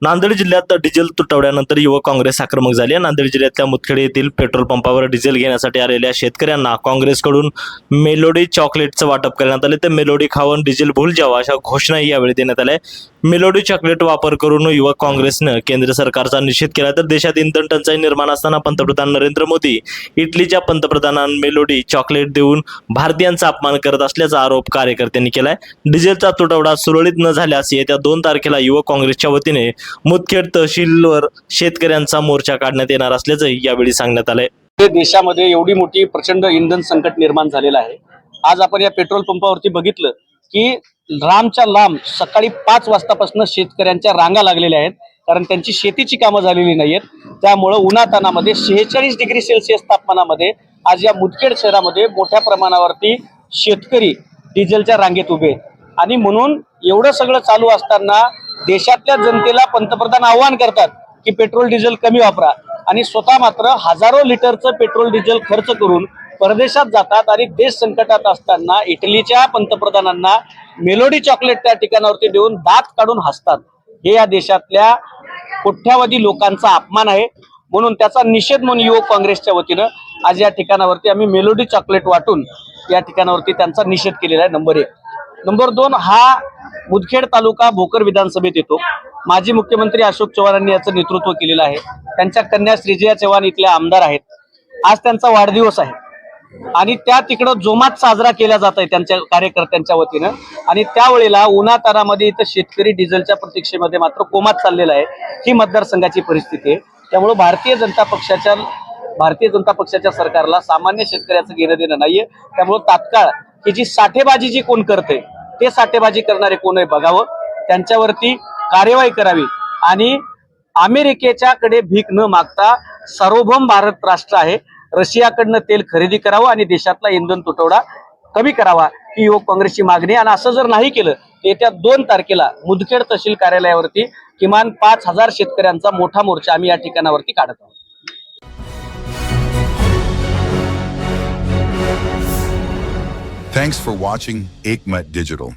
नांदेड जिल्ह्यात डिझेल तुटवड्यानंतर युवक काँग्रेस आक्रमक झाली आहे। नांदेड जिल्ह्यातल्या मुदखेड येथील पेट्रोल पंपावर डिझेल घेण्यासाठी आलेल्या शेतकऱ्यांना काँग्रेसकडून मेलोडी चॉकलेटचं वाटप करण्यात आले। ते मेलोडी खाऊन डिझेल भूल जावा अशा घोषणाही यावेळी देण्यात आल्या। मेलोडी चॉकलेट वापर करून युवक काँग्रेसनं केंद्र सरकारचा निषेध केला। तर देशात इंधन टंचाई निर्माण असताना पंतप्रधान नरेंद्र मोदी इटलीच्या पंतप्रधानांना मेलोडी चॉकलेट देऊन भारतीयांचा अपमान करत असल्याचा आरोप कार्यकर्त्यांनी केलाय। डिझेलचा तुटवडा सुरळीत न झाल्यास येत्या 2 तारखेला युवक काँग्रेसच्या वतीने मुदखेड तहसीलवर शेतकऱ्यांचा मोर्चा काढण्यात येणार असल्याचंही यावेळी सांगण्यात आलंय। देशामध्ये एवढी मोठी प्रचंड इंधन संकट निर्माण झालेलं आहे। आज आपण या पेट्रोल पंपावरती बघितलं की लांबच्या लांब सकाळी 5 वाजतापासून शेतकऱ्यांच्या रांगा लागलेल्या आहेत, कारण त्यांची शेतीची कामं झालेली नाहीयेत। त्यामुळे उन्हातानामध्ये 46 डिग्री सेल्सिअस तापमानामध्ये आज या मुदखेड शहरामध्ये मोठ्या प्रमाणावरती शेतकरी डिझेलच्या रांगेत उभे आहेत। आणि म्हणून एवढं सगळं चालू असताना देशातल्या जनतेला पंतप्रधान आवाहन करतात की पेट्रोल डिझेल कमी वापरा, आणि स्वतः मात्र हजारो लिटरचं पेट्रोल डिझेल खर्च करून परदेशात जातात आणि देश संकटात असताना इटलीच्या पंतप्रधानांना मेलोडी चॉकलेट त्या ठिकाणावरती देऊन दात काढून हसतात। हे या देशातल्या कोट्यावधी लोकांचा अपमान आहे। म्हणून त्याचा निषेध म्हणून युवक काँग्रेसच्या वतीनं आज या ठिकाणावरती आम्ही मेलोडी चॉकलेट वाटून या ठिकाणावरती त्यांचा निषेध केलेला आहे। नंबर 1। नंबर 2, हा मुदखेड तालुका भोकर विधानसभेत येतो। माजी मुख्यमंत्री अशोक चव्हाणांनी याचं नेतृत्व केलेलं आहे। त्यांच्या कन्या श्रीजया चव्हाण इथल्या आमदार आहेत। आज त्यांचा वाढदिवस आहे आणि त्या तिकडं जोमात साजरा केला जात आहे त्यांच्या कार्यकर्त्यांच्या वतीनं। आणि त्यावेळेला उन्हातानामध्ये इथं शेतकरी डिझेलच्या प्रतीक्षेमध्ये मात्र कोमात चाललेला आहे। ही मतदारसंघाची परिस्थिती आहे। त्यामुळे भारतीय जनता पक्षाच्या सरकारला सामान्य शेतकऱ्याचं घेणं देणं नाहीये। त्यामुळे तात्काळ ही जी साठेबाजी जी कोण करते ते साठेबाजी करणारे कोण आहे बघावं, त्यांच्यावरती कार्यवाही करावी आणि अमेरिकेच्याकडे भीक न मागता सार्वभौम भारत राष्ट्र आहे, रशियाकडनं तेल खरेदी करावं आणि देशातला इंधन तुटवडा कमी करावा ही युवक काँग्रेसची मागणी आहे। आणि असं जर नाही केलं तर येत्या 2 तारखेला मुदखेड तहसील कार्यालयावरती किमान 5000 शेतकऱ्यांचा मोठा मोर्चा आम्ही या ठिकाणावरती काढत आहोत। Thanks for watching Ekmat Digital.